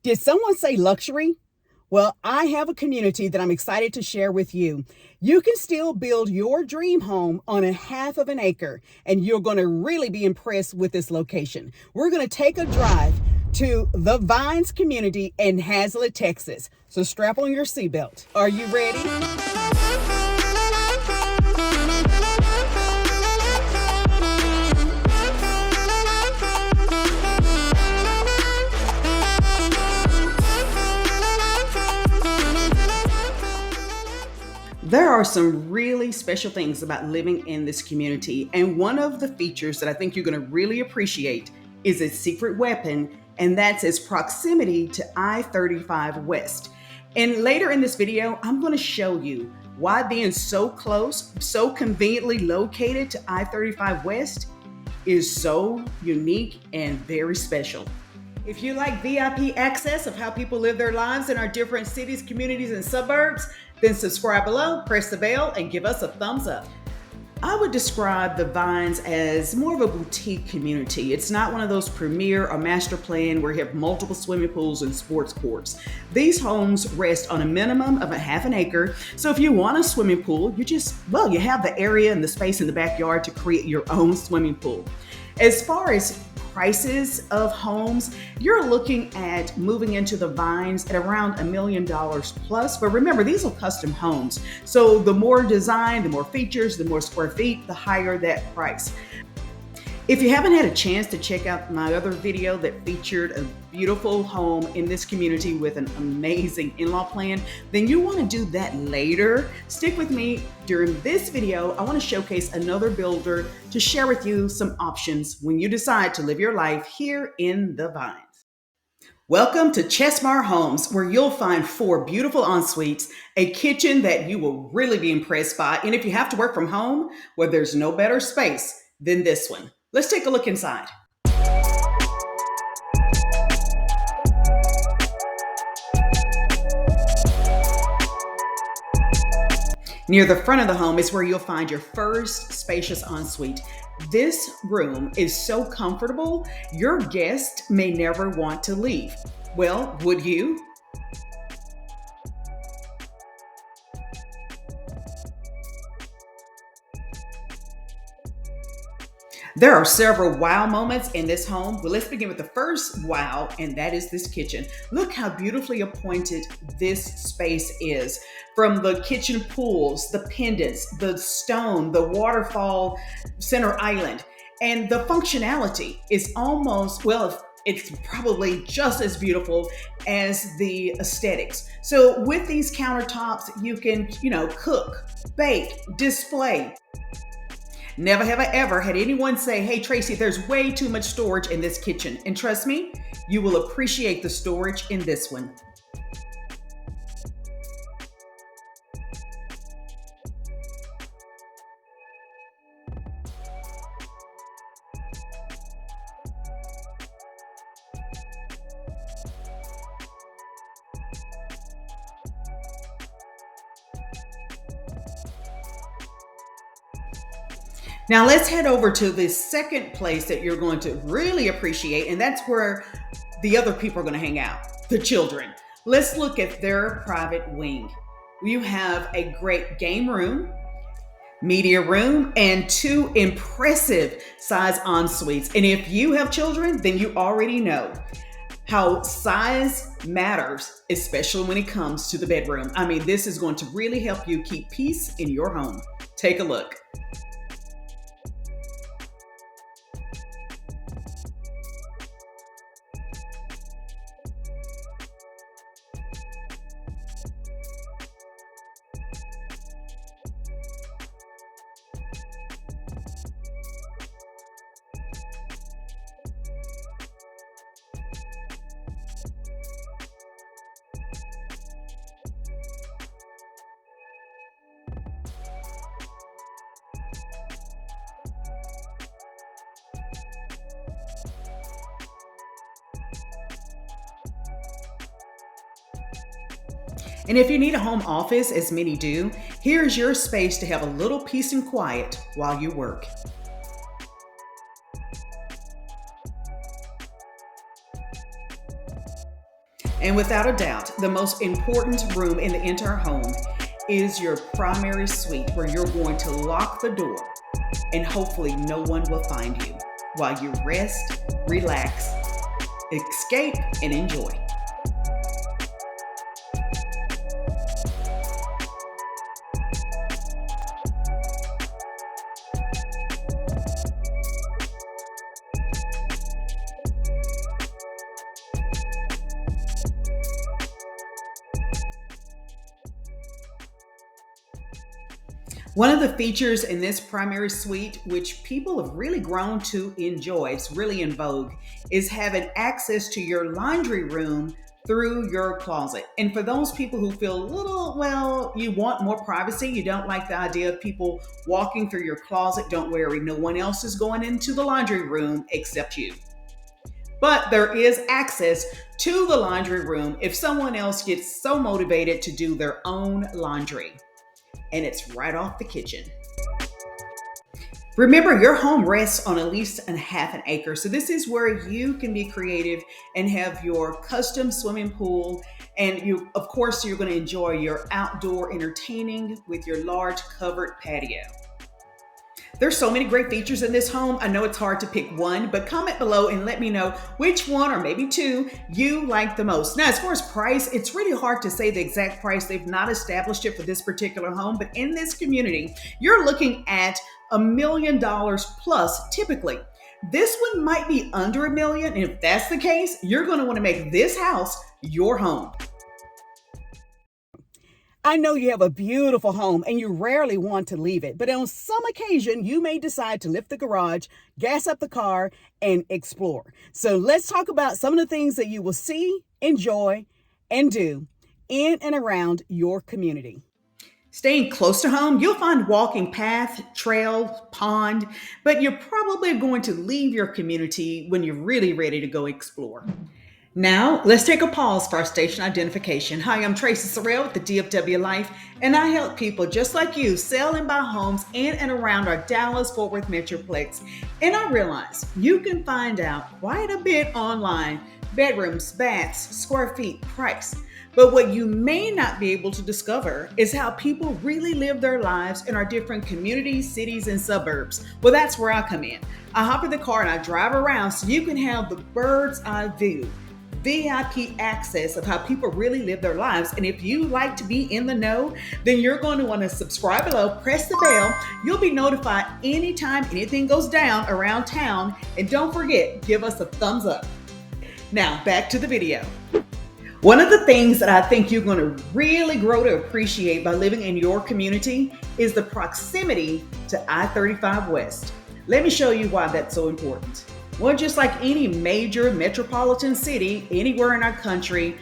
Did someone say luxury? Well, I have a community that I'm excited to share with you. You can still build your dream home on a half of an acre, and you're going to really be impressed with this location. We're going to take a drive to the Vines community in Haslet, Texas. So strap on your seatbelt. Are you ready? There are some really special things about living in this community, and one of the features that I think you're going to really appreciate is its secret weapon, and that's its proximity to I-35 West. And later in this video, I'm going to show you why being so close, so conveniently located to I-35 West is so unique and very special. If you like VIP access of how people live their lives in our different cities, communities, and suburbs, then subscribe below, press the bell, and give us a thumbs up. I would describe the Vines as more of a boutique community. It's not one of those premier or master plan where you have multiple swimming pools and sports courts. These homes rest on a minimum of a half an acre. So if you want a swimming pool, you have the area and the space in the backyard to create your own swimming pool. As far as prices of homes, you're looking at moving into the Vines at around $1 million plus. But remember, these are custom homes. So the more design, the more features, the more square feet, the higher that price. If you haven't had a chance to check out my other video that featured a beautiful home in this community with an amazing in-law plan, then you want to do that later. Stick with me. During this video, I want to showcase another builder to share with you some options when you decide to live your life here in the Vines. Welcome to Chesmar Homes, where you'll find 4 beautiful en-suites, a kitchen that you will really be impressed by, and if you have to work from home, well, there's no better space than this one. Let's take a look inside. Near the front of the home is where you'll find your first spacious ensuite. This room is so comfortable, your guest may never want to leave. Well, would you? There are several wow moments in this home, but let's begin with the first wow, and that is this kitchen. Look how beautifully appointed this space is. From the kitchen pools, the pendants, the stone, the waterfall center island, and the functionality is almost, well, it's probably just as beautiful as the aesthetics. So with these countertops, you can, cook, bake, display. Never have I ever had anyone say, hey, Tracy, there's way too much storage in this kitchen. And trust me, you will appreciate the storage in this one. Now let's head over to the second place that you're going to really appreciate, and that's where the other people are going to hang out, the children. Let's look at their private wing. You have a great game room, media room, and 2 impressive size en-suites. And if you have children, then you already know how size matters, especially when it comes to the bedroom. I mean, this is going to really help you keep peace in your home. Take a look. And if you need a home office, as many do, here's your space to have a little peace and quiet while you work. And without a doubt, the most important room in the entire home is your primary suite, where you're going to lock the door and hopefully no one will find you while you rest, relax, escape, and enjoy. One of the features in this primary suite, which people have really grown to enjoy, it's really in vogue, is having access to your laundry room through your closet. And for those people who feel a little, well, you want more privacy, you don't like the idea of people walking through your closet, don't worry, no one else is going into the laundry room except you. But there is access to the laundry room if someone else gets so motivated to do their own laundry. And it's right off the kitchen. Remember, your home rests on at least a half an acre. So this is where you can be creative and have your custom swimming pool. And you, of course, you're going to enjoy your outdoor entertaining with your large covered patio. There's so many great features in this home. I know it's hard to pick one, but comment below and let me know which one or maybe two you like the most. Now, as far as price, it's really hard to say the exact price. They've not established it for this particular home, but in this community, you're looking at $1 million plus typically. This one might be under $1 million. And if that's the case, you're going to want to make this house your home. I know you have a beautiful home and you rarely want to leave it, but on some occasion, you may decide to lift the garage, gas up the car, and explore. So let's talk about some of the things that you will see, enjoy, and do in and around your community. Staying close to home, you'll find walking path, trail, pond, but you're probably going to leave your community when you're really ready to go explore. Now, let's take a pause for our station identification. Hi, I'm Tracy Sorrell with the DFW Life, and I help people just like you sell and buy homes in and around our Dallas-Fort Worth Metroplex. And I realize you can find out quite a bit online: bedrooms, baths, square feet, price. But what you may not be able to discover is how people really live their lives in our different communities, cities, and suburbs. Well, that's where I come in. I hop in the car and I drive around so you can have the bird's eye view, VIP access of how people really live their lives. And if you like to be in the know, then you're going to want to subscribe below, press the bell. You'll be notified anytime anything goes down around town. And don't forget, give us a thumbs up. Now, back to the video. One of the things that I think you're going to really grow to appreciate by living in your community is the proximity to I-35 West. Let me show you why that's so important. Well, just like any major metropolitan city anywhere in our country,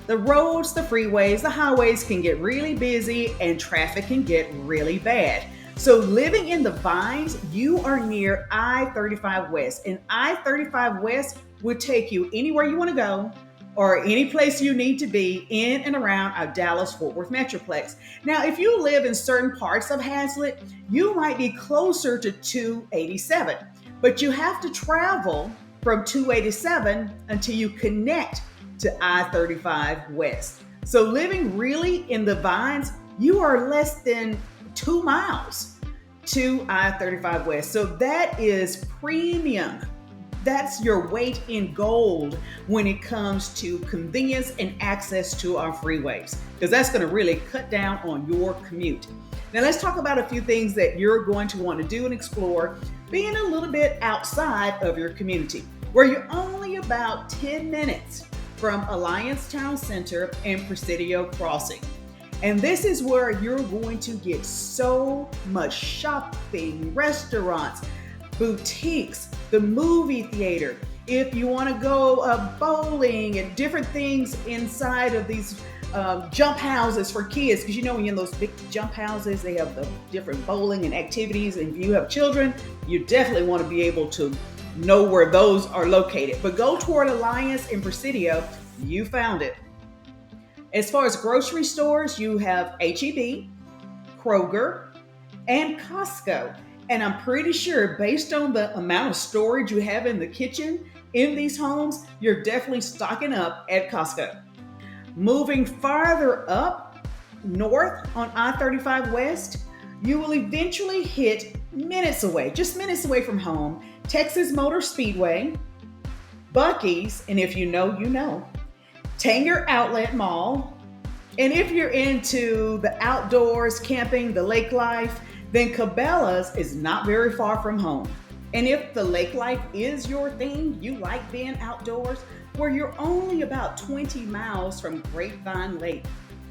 the roads, the freeways, the highways can get really busy and traffic can get really bad. So living in the Vines, you are near I-35 West, and I-35 West would take you anywhere you want to go or any place you need to be in and around our Dallas-Fort Worth Metroplex. Now, if you live in certain parts of Haslet, you might be closer to 287. But you have to travel from 287 until you connect to I-35 West. So living really in the Vines, you are less than 2 miles to I-35 West. So that is premium. That's your weight in gold when it comes to convenience and access to our freeways, because that's going to really cut down on your commute. Now let's talk about a few things that you're going to want to do and explore being a little bit outside of your community, where you're only about 10 minutes from Alliance Town Center and Presidio Crossing. And this is where you're going to get so much shopping, restaurants, boutiques, the movie theater. If you want to go bowling and different things inside of these jump houses for kids, because you know when you're in those big jump houses, they have the different bowling and activities. And if you have children, you definitely want to be able to know where those are located. But go toward Alliance and Presidio, you found it. As far as grocery stores, you have H-E-B, Kroger, and Costco. And I'm pretty sure based on the amount of storage you have in the kitchen in these homes, you're definitely stocking up at Costco. Moving farther up north on I-35 West, you will eventually hit minutes away, just minutes away from home, Texas Motor Speedway, Buc-ee's, and if you know, you know, Tanger Outlet Mall. And if you're into the outdoors, camping, the lake life, then Cabela's is not very far from home. And if the lake life is your thing, you like being outdoors, where you're only about 20 miles from Grapevine Lake.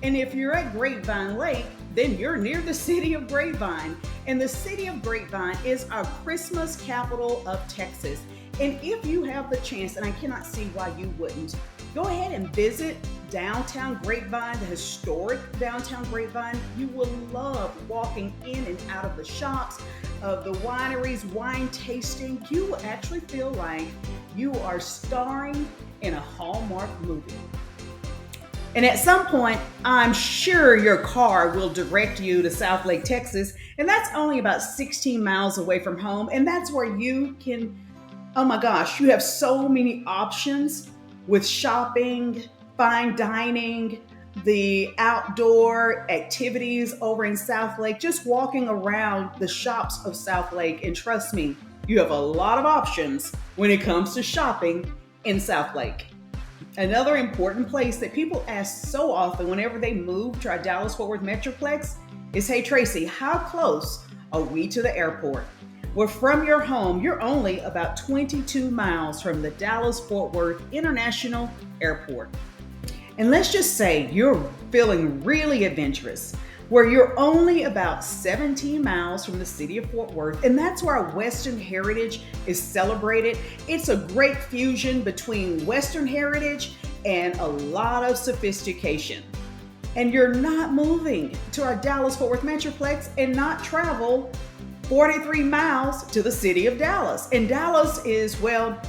And if you're at Grapevine Lake, then you're near the city of Grapevine. And the city of Grapevine is our Christmas capital of Texas. And if you have the chance, and I cannot see why you wouldn't, go ahead and visit downtown Grapevine, the historic downtown Grapevine. You will love walking in and out of the shops, of the wineries, wine tasting. You will actually feel like you are starring in a Hallmark movie. And at some point, I'm sure your car will direct you to Southlake, Texas, and that's only about 16 miles away from home. And that's where you can, oh my gosh, you have so many options with shopping, fine dining, the outdoor activities over in Southlake, just walking around the shops of Southlake. And trust me, you have a lot of options when it comes to shopping in Southlake. Another important place that people ask so often whenever they move to our Dallas-Fort Worth Metroplex is, hey Tracy, how close are we to the airport? Well, from your home, you're only about 22 miles from the Dallas-Fort Worth International Airport. And let's just say you're feeling really adventurous, where you're only about 17 miles from the city of Fort Worth, and that's where our Western heritage is celebrated. It's a great fusion between Western heritage and a lot of sophistication. And you're not moving to our Dallas-Fort Worth Metroplex and not travel 43 miles to the city of Dallas. And Dallas is, well,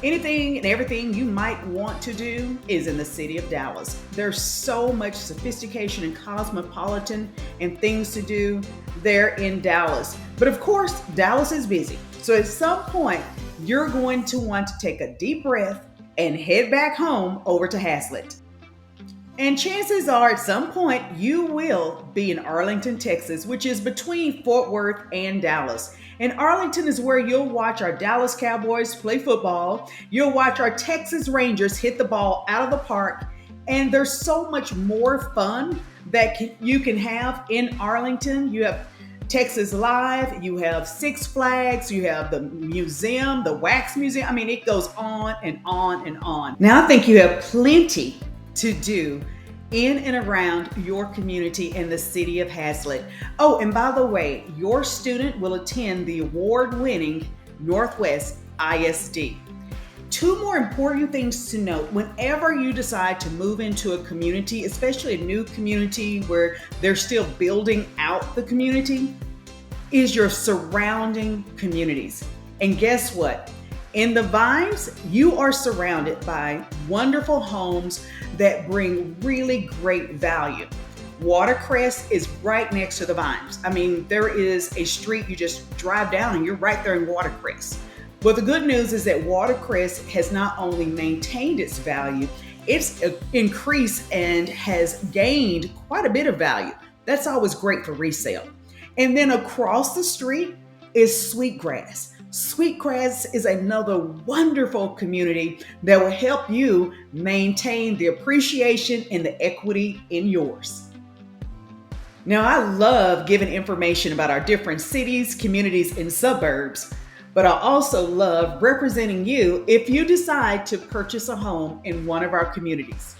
anything and everything you might want to do is in the city of Dallas. There's so much sophistication and cosmopolitan and things to do there in Dallas. But of course, Dallas is busy. So at some point, you're going to want to take a deep breath and head back home over to Haslet. And chances are at some point you will be in Arlington, Texas, which is between Fort Worth and Dallas. And Arlington is where you'll watch our Dallas Cowboys play football. You'll watch our Texas Rangers hit the ball out of the park. And there's so much more fun that you can have in Arlington. You have Texas Live, you have Six Flags, you have the museum, the Wax Museum. I mean, it goes on and on and on. Now I think you have plenty to do in and around your community in the city of Haslet. Oh, and by the way, your student will attend the award-winning Northwest ISD. Two more important things to note whenever you decide to move into a community, especially a new community where they're still building out the community, is your surrounding communities. And guess what? In the Vines, you are surrounded by wonderful homes that bring really great value. Watercress is right next to the Vines. I mean, there is a street you just drive down and you're right there in Watercress. But the good news is that Watercress has not only maintained its value, it's increased and has gained quite a bit of value. That's always great for resale. And then across the street is Sweetgrass. Sweetgrass is another wonderful community that will help you maintain the appreciation and the equity in yours. Now, I love giving information about our different cities, communities, and suburbs, but I also love representing you if you decide to purchase a home in one of our communities.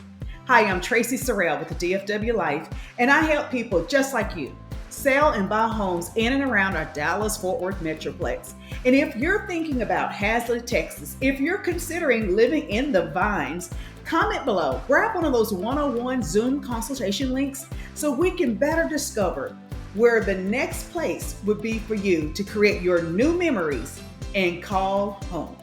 Hi, I'm Tracy Sorrell with the DFW Life, and I help people just like you sell and buy homes in and around our Dallas-Fort Worth Metroplex. And if you're thinking about Haslet, Texas, if you're considering living in the Vines, comment below, grab one of those 101 Zoom consultation links so we can better discover where the next place would be for you to create your new memories and call home.